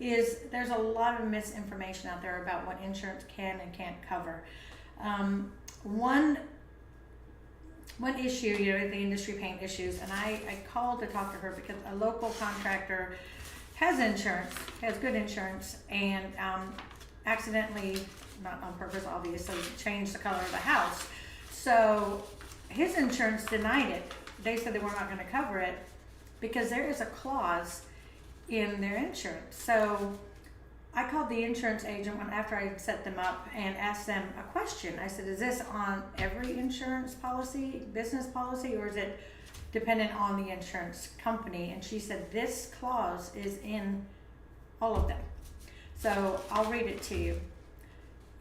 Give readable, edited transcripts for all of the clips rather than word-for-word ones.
is there's a lot of misinformation out there about what insurance can and can't cover. One issue, the industry paint issues, and I called to talk to her because a local contractor has insurance, has good insurance, and accidentally, not on purpose obviously, changed the color of the house. So his insurance denied it. They said they were not going to cover it because there is a clause in their insurance. So I called the insurance agent after I set them up and asked them a question. I said, is this on every insurance policy, business policy, or is it dependent on the insurance company? And she said, this clause is in all of them. So I'll read it to you.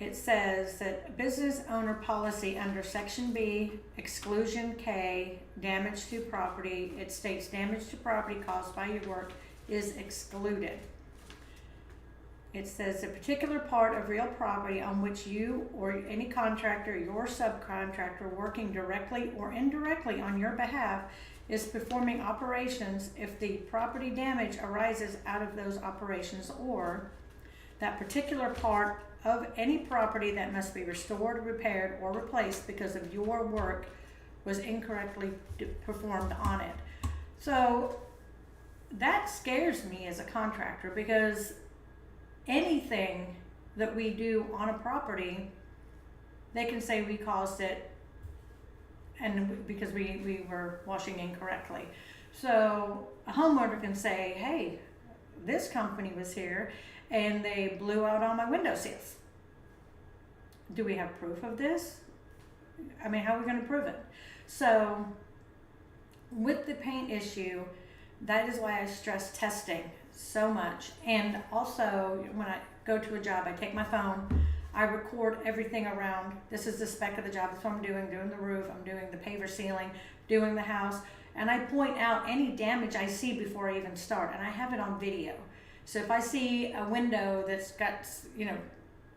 It says that business owner policy under Section B, Exclusion K, damage to property, it states damage to property caused by your work is excluded. It says a particular part of real property on which you or any contractor, your subcontractor working directly or indirectly on your behalf is performing operations if the property damage arises out of those operations, or that particular part of any property that must be restored, repaired, or replaced because of your work was incorrectly performed on it. So that scares me as a contractor, because anything that we do on a property, they can say we caused it and because we were washing incorrectly. So a homeowner can say, hey, this company was here and they blew out all my window seals. Do we have proof of this? I mean, how are we going to prove it? So with the paint issue, that is why I stress testing so much. And also, when I go to a job, I take my phone, I record everything around. This is the spec of the job. That's what I'm doing the roof, I'm doing the paver ceiling, doing the house, and I point out any damage I see before I even start, and I have it on video. So if I see a window that's got,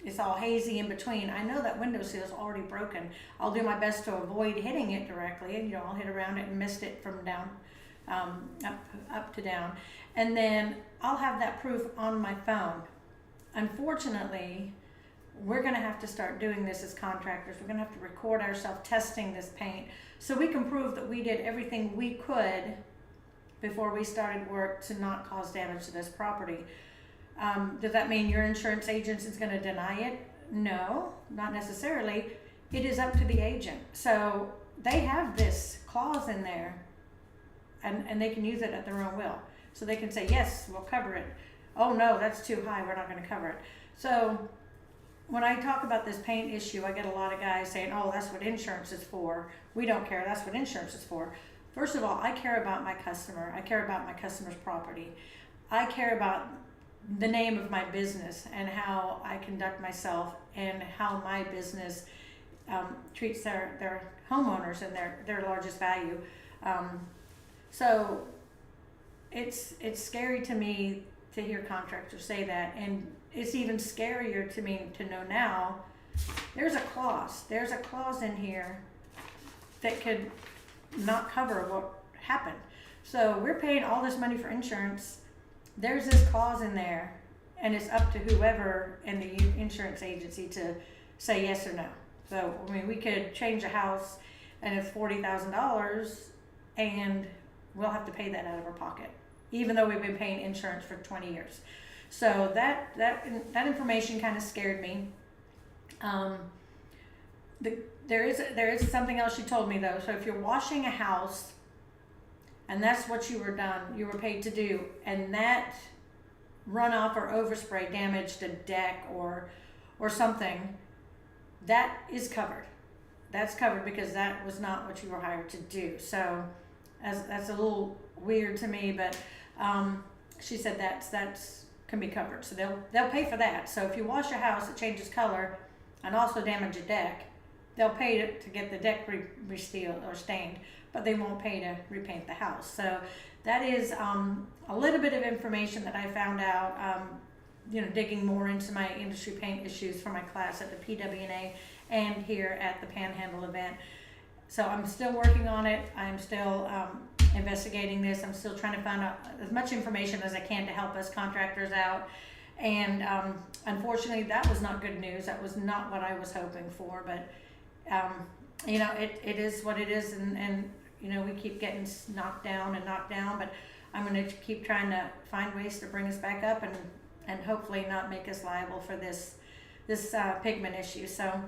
it's all hazy in between, I know that window seal is already broken. I'll do my best to avoid hitting it directly, and I'll hit around it and mist it from down, up to down. And then I'll have that proof on my phone. Unfortunately, we're gonna have to start doing this as contractors. We're gonna have to record ourselves testing this paint so we can prove that we did everything we could before we started work to not cause damage to this property. Does that mean your insurance agent is gonna deny it? No, not necessarily. It is up to the agent. So they have this clause in there, and they can use it at their own will. So they can say, yes, we'll cover it. Oh no, that's too high, we're not gonna cover it. So when I talk about this paint issue, I get a lot of guys saying, oh, that's what insurance is for. We don't care, that's what insurance is for. First of all, I care about my customer. I care about my customer's property. I care about the name of my business and how I conduct myself and how my business treats their homeowners and their largest value. So it's scary to me to hear contractors say that, and it's even scarier to me to know now there's a clause in here that could not cover what happened. So we're paying all this money for insurance, there's this clause in there, and it's up to whoever in the insurance agency to say yes or no. So I mean, we could change a house and it's $40,000 and we'll have to pay that out of our pocket, even though we've been paying insurance for 20 years. So that information kind of scared me. There is something else she told me though. So if you're washing a house and that's what you were paid to do, and that runoff or overspray damaged a deck or something, that is covered. That's covered because that was not what you were hired to do. So that's a little weird to me, but she said that's can be covered. So they'll pay for that. So if you wash a house that changes color and also damage a deck, they'll pay to get the deck re-sealed or stained, but they won't pay to repaint the house. So that is a little bit of information that I found out, digging more into my industry paint issues for my class at the PWNA and here at the Panhandle event. So I'm still working on it. I'm still investigating this. I'm still trying to find out as much information as I can to help us contractors out. And unfortunately, that was not good news. That was not what I was hoping for. But you know, it is what it is, and you know, we keep getting knocked down and knocked down. But I'm going to keep trying to find ways to bring us back up, and hopefully not make us liable for this pigment issue. So